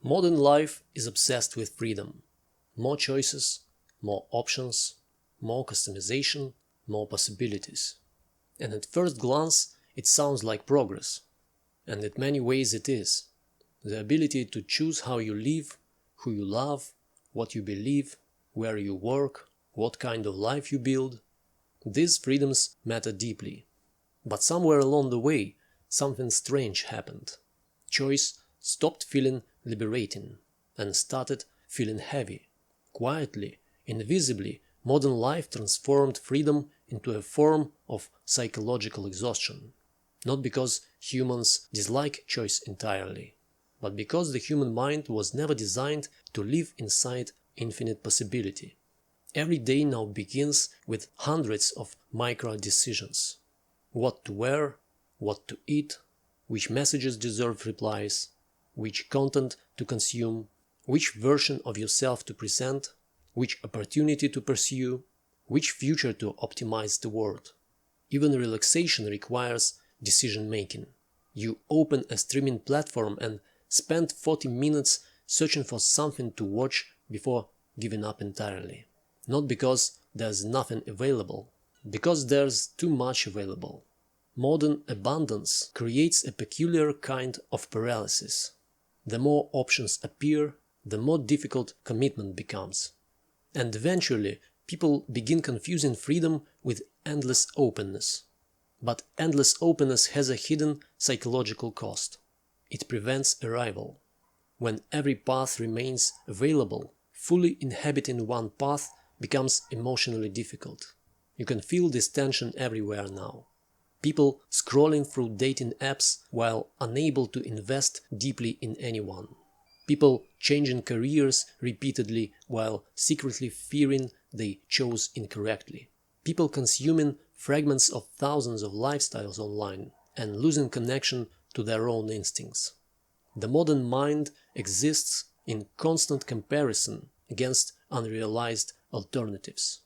Modern life is obsessed with freedom. More choices, more options, more customization, more possibilities. And at first glance, it sounds like progress. And in many ways it is. The ability to choose how you live, who you love, what you believe, where you work, what kind of life you build. These freedoms matter deeply. But somewhere along the way, something strange happened. Choice stopped feeling liberating and started feeling heavy. Quietly, invisibly, modern life transformed freedom into a form of psychological exhaustion. Not because humans dislike choice entirely, but because the human mind was never designed to live inside infinite possibility. Every day now begins with hundreds of micro decisions. What to wear, what to eat, which messages deserve replies, which content to consume, which version of yourself to present, which opportunity to pursue, which future to optimize toward. Even relaxation requires decision-making. You open a streaming platform and spend 40 minutes searching for something to watch before giving up entirely. Not because there's nothing available, because there's too much available. Modern abundance creates a peculiar kind of paralysis. The more options appear, the more difficult commitment becomes. And eventually, people begin confusing freedom with endless openness. But endless openness has a hidden psychological cost. It prevents arrival. When every path remains available, fully inhabiting one path becomes emotionally difficult. You can feel this tension everywhere now. People scrolling through dating apps while unable to invest deeply in anyone. People changing careers repeatedly while secretly fearing they chose incorrectly. People consuming fragments of thousands of lifestyles online and losing connection to their own instincts. The modern mind exists in constant comparison against unrealized alternatives.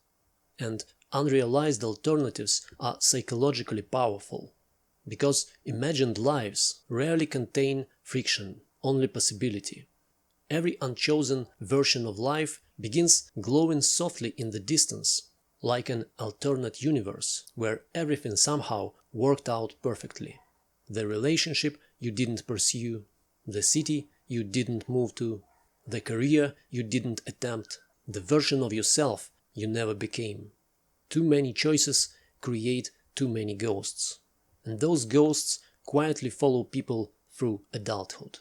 And unrealized alternatives are psychologically powerful, because imagined lives rarely contain friction, only possibility. Every unchosen version of life begins glowing softly in the distance, like an alternate universe where everything somehow worked out perfectly. The relationship you didn't pursue, the city you didn't move to, the career you didn't attempt, the version of yourself you never became. Too many choices create too many ghosts. And those ghosts quietly follow people through adulthood.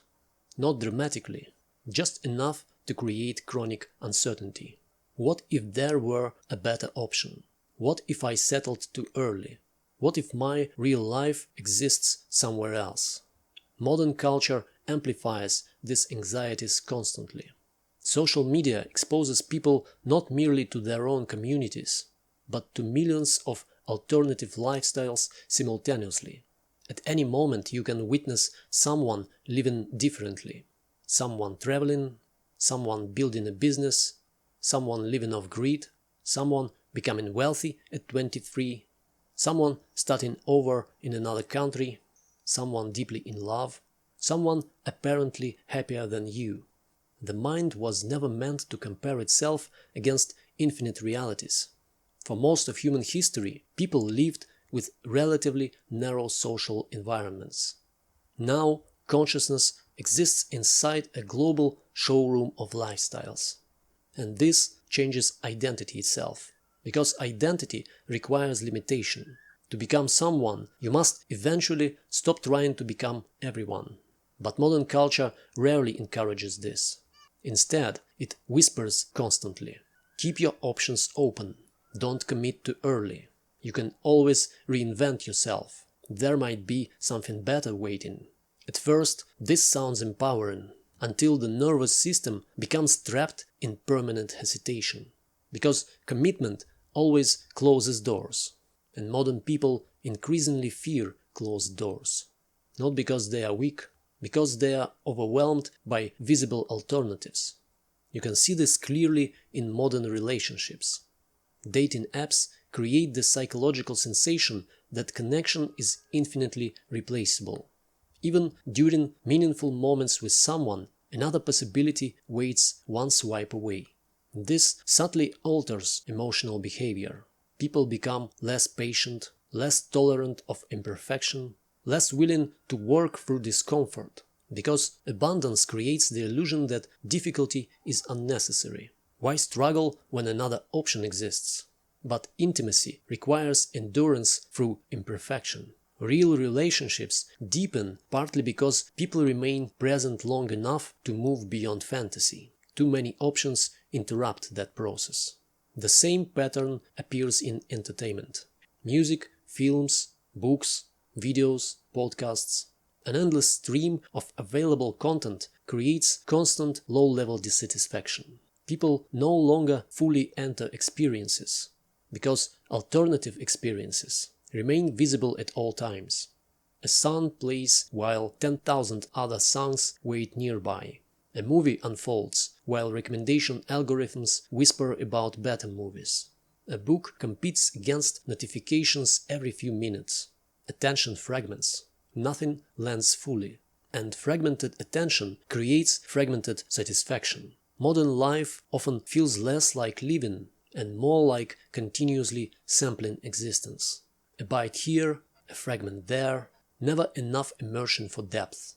Not dramatically, just enough to create chronic uncertainty. What if there were a better option? What if I settled too early? What if my real life exists somewhere else? Modern culture amplifies these anxieties constantly. Social media exposes people not merely to their own communities, but to millions of alternative lifestyles simultaneously. At any moment you can witness someone living differently, someone traveling, someone building a business, someone living off grid, someone becoming wealthy at 23, someone starting over in another country, someone deeply in love, someone apparently happier than you. The mind was never meant to compare itself against infinite realities. For most of human history, people lived with relatively narrow social environments. Now, consciousness exists inside a global showroom of lifestyles. And this changes identity itself, because identity requires limitation. To become someone, you must eventually stop trying to become everyone. But modern culture rarely encourages this. Instead, it whispers constantly. Keep your options open. Don't commit too early. You can always reinvent yourself. There might be something better waiting. At first, this sounds empowering, until the nervous system becomes trapped in permanent hesitation. Because commitment always closes doors, and modern people increasingly fear closed doors. Not because they are weak, because they are overwhelmed by visible alternatives. You can see this clearly in modern relationships. Dating apps create the psychological sensation that connection is infinitely replaceable. Even during meaningful moments with someone, another possibility waits one swipe away. This subtly alters emotional behavior. People become less patient, less tolerant of imperfection, less willing to work through discomfort, because abundance creates the illusion that difficulty is unnecessary. Why struggle when another option exists? But intimacy requires endurance through imperfection. Real relationships deepen partly because people remain present long enough to move beyond fantasy. Too many options interrupt that process. The same pattern appears in entertainment. Music, films, books, videos, podcasts. An endless stream of available content creates constant low-level dissatisfaction. People no longer fully enter experiences, because alternative experiences remain visible at all times. A song plays while 10,000 other songs wait nearby. A movie unfolds while recommendation algorithms whisper about better movies. A book competes against notifications every few minutes. Attention fragments. Nothing lands fully. And fragmented attention creates fragmented satisfaction. Modern life often feels less like living and more like continuously sampling existence. A bite here, a fragment there, never enough immersion for depth.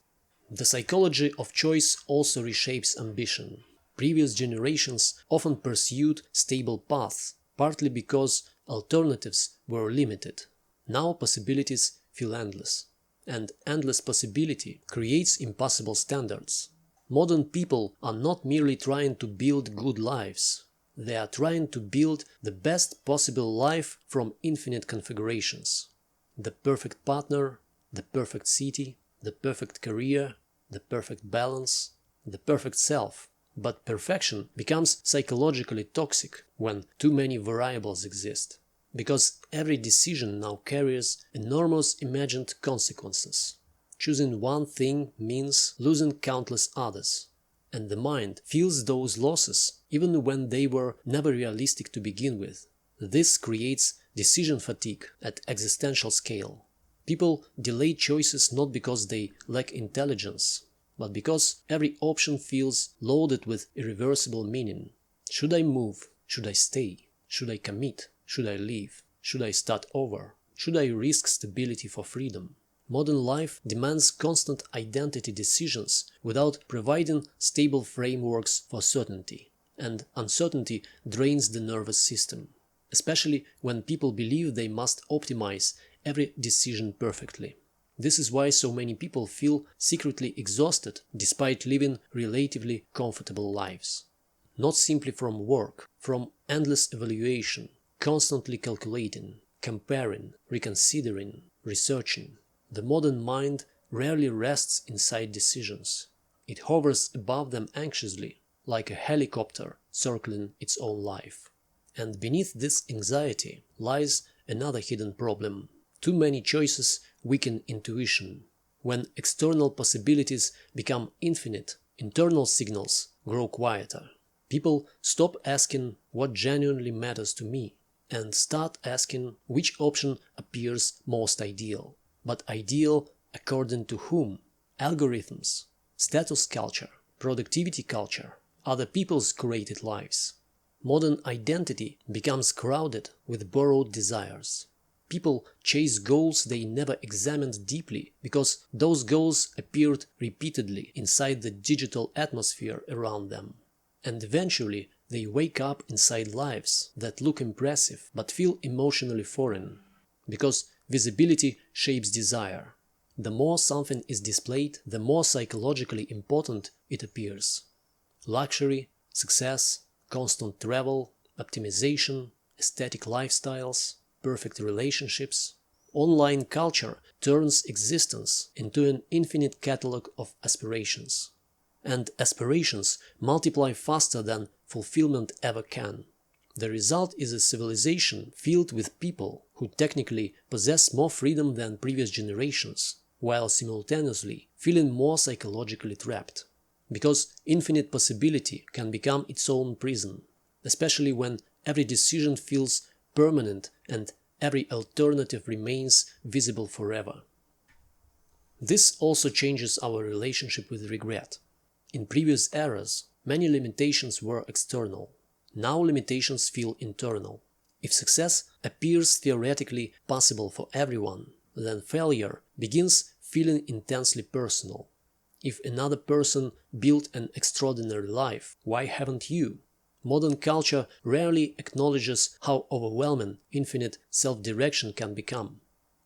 The psychology of choice also reshapes ambition. Previous generations often pursued stable paths, partly because alternatives were limited. Now possibilities feel endless. And endless possibility creates impossible standards. Modern people are not merely trying to build good lives. They are trying to build the best possible life from infinite configurations. The perfect partner, the perfect city, the perfect career, the perfect balance, the perfect self. But perfection becomes psychologically toxic when too many variables exist, because every decision now carries enormous imagined consequences. Choosing one thing means losing countless others, and the mind feels those losses even when they were never realistic to begin with. This creates decision fatigue at existential scale. People delay choices not because they lack intelligence, but because every option feels loaded with irreversible meaning. Should I move? Should I stay? Should I commit? Should I leave? Should I start over? Should I risk stability for freedom? Modern life demands constant identity decisions without providing stable frameworks for certainty, and uncertainty drains the nervous system, especially when people believe they must optimize every decision perfectly. This is why so many people feel secretly exhausted despite living relatively comfortable lives. Not simply from work, from endless evaluation, constantly calculating, comparing, reconsidering, researching. The modern mind rarely rests inside decisions. It hovers above them anxiously, like a helicopter circling its own life. And beneath this anxiety lies another hidden problem. Too many choices weaken intuition. When external possibilities become infinite, internal signals grow quieter. People stop asking what genuinely matters to me and start asking which option appears most ideal. But ideal according to whom? Algorithms, status culture, productivity culture, other people's created lives. Modern identity becomes crowded with borrowed desires. People chase goals they never examined deeply because those goals appeared repeatedly inside the digital atmosphere around them. And eventually they wake up inside lives that look impressive but feel emotionally foreign. Because visibility shapes desire. The more something is displayed, the more psychologically important it appears. Luxury, success, constant travel, optimization, aesthetic lifestyles, perfect relationships. Online culture turns existence into an infinite catalog of aspirations. And aspirations multiply faster than fulfillment ever can. The result is a civilization filled with people who technically possess more freedom than previous generations, while simultaneously feeling more psychologically trapped. Because infinite possibility can become its own prison, especially when every decision feels permanent and every alternative remains visible forever. This also changes our relationship with regret. In previous eras, many limitations were external. Now limitations feel internal. If success appears theoretically possible for everyone, then failure begins feeling intensely personal. If another person built an extraordinary life, why haven't you? Modern culture rarely acknowledges how overwhelming infinite self-direction can become.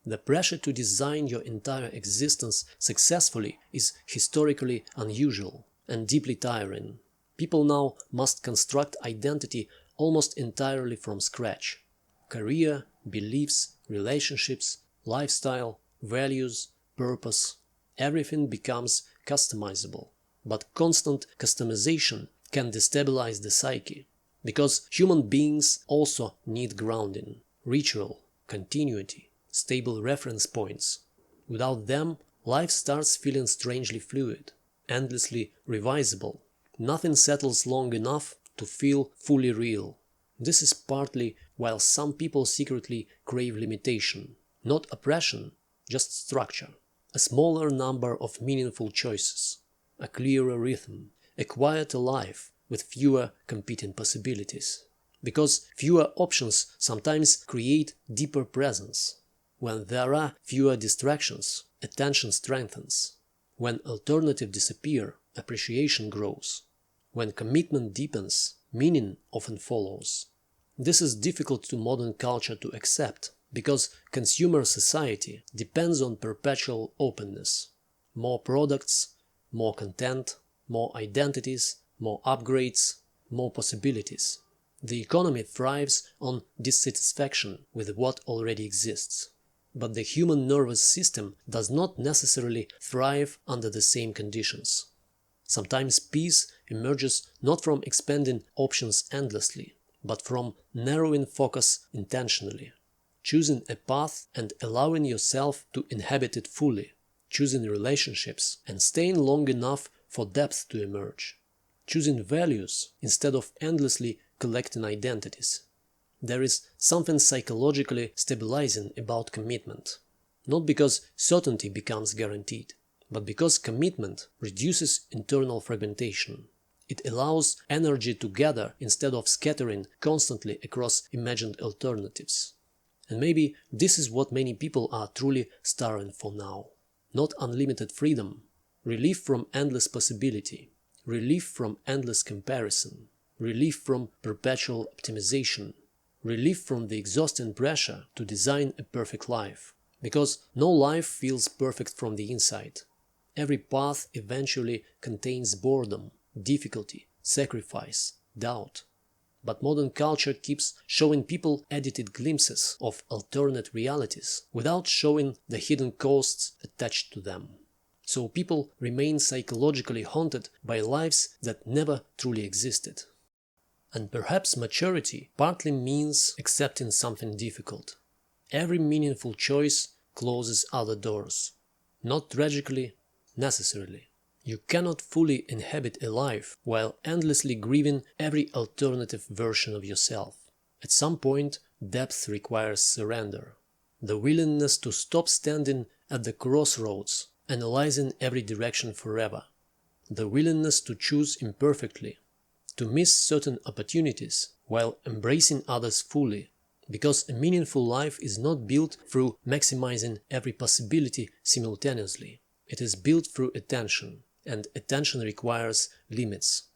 The pressure to design your entire existence successfully is historically unusual and deeply tiring. People now must construct identity almost entirely from scratch. Career, beliefs, relationships, lifestyle, values, purpose, everything becomes customizable. But constant customization can destabilize the psyche, because human beings also need grounding, ritual, continuity, stable reference points. Without them, life starts feeling strangely fluid, endlessly revisable. Nothing settles long enough to feel fully real. This is partly why some people secretly crave limitation, not oppression, just structure. A smaller number of meaningful choices, a clearer rhythm, a quieter life with fewer competing possibilities. Because fewer options sometimes create deeper presence. When there are fewer distractions, attention strengthens. When alternatives disappear, appreciation grows. When commitment deepens, meaning often follows. This is difficult to modern culture to accept, because consumer society depends on perpetual openness. More products, more content, more identities, more upgrades, more possibilities. The economy thrives on dissatisfaction with what already exists. But the human nervous system does not necessarily thrive under the same conditions. Sometimes peace emerges not from expanding options endlessly, but from narrowing focus intentionally. Choosing a path and allowing yourself to inhabit it fully, choosing relationships and staying long enough for depth to emerge, choosing values instead of endlessly collecting identities. There is something psychologically stabilizing about commitment, not because certainty becomes guaranteed, but because commitment reduces internal fragmentation. It allows energy to gather instead of scattering constantly across imagined alternatives. And maybe this is what many people are truly starving for now. Not unlimited freedom, relief from endless possibility, relief from endless comparison, relief from perpetual optimization, relief from the exhausting pressure to design a perfect life. Because no life feels perfect from the inside. Every path eventually contains boredom, difficulty, sacrifice, doubt. But modern culture keeps showing people edited glimpses of alternate realities without showing the hidden costs attached to them. So people remain psychologically haunted by lives that never truly existed. And perhaps maturity partly means accepting something difficult. Every meaningful choice closes other doors. Not tragically, necessarily. You cannot fully inhabit a life while endlessly grieving every alternative version of yourself. At some point, depth requires surrender. The willingness to stop standing at the crossroads, analyzing every direction forever. The willingness to choose imperfectly, to miss certain opportunities while embracing others fully. Because a meaningful life is not built through maximizing every possibility simultaneously. It is built through attention. And attention requires limits.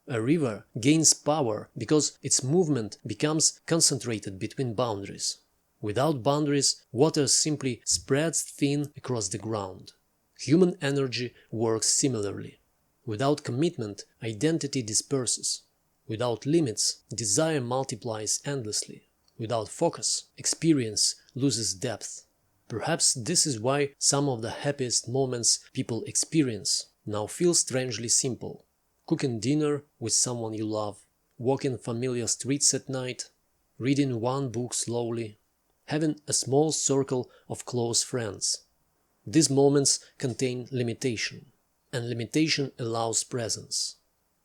A river gains power because its movement becomes concentrated between boundaries. Without boundaries, water simply spreads thin across the ground. Human energy works similarly. Without commitment, identity disperses. Without limits, desire multiplies endlessly. Without focus, experience loses depth. Perhaps this is why some of the happiest moments people experience now feel strangely simple. Cooking dinner with someone you love, walking familiar streets at night, reading one book slowly, having a small circle of close friends. These moments contain limitation, and limitation allows presence.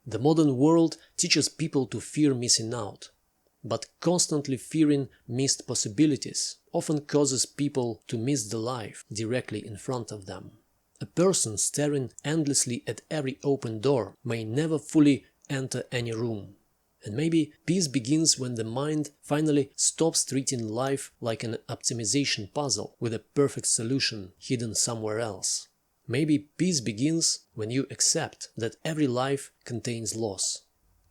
The modern world teaches people to fear missing out, but constantly fearing missed possibilities often causes people to miss the life directly in front of them. A person staring endlessly at every open door may never fully enter any room. And maybe peace begins when the mind finally stops treating life like an optimization puzzle with a perfect solution hidden somewhere else. Maybe peace begins when you accept that every life contains loss.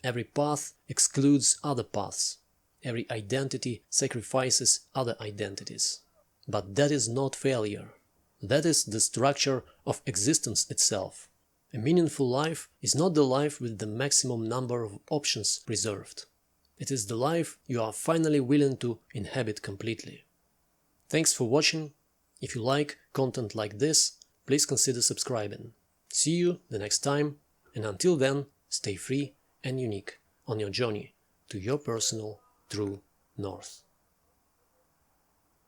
Every path excludes other paths. Every identity sacrifices other identities. But that is not failure. That is the structure of existence itself. A meaningful life is not the life with the maximum number of options preserved. It is the life you are finally willing to inhabit completely. Thanks for watching. If you like content like this, please consider subscribing. See you the next time, and until then, stay free and unique on your journey to your personal true north.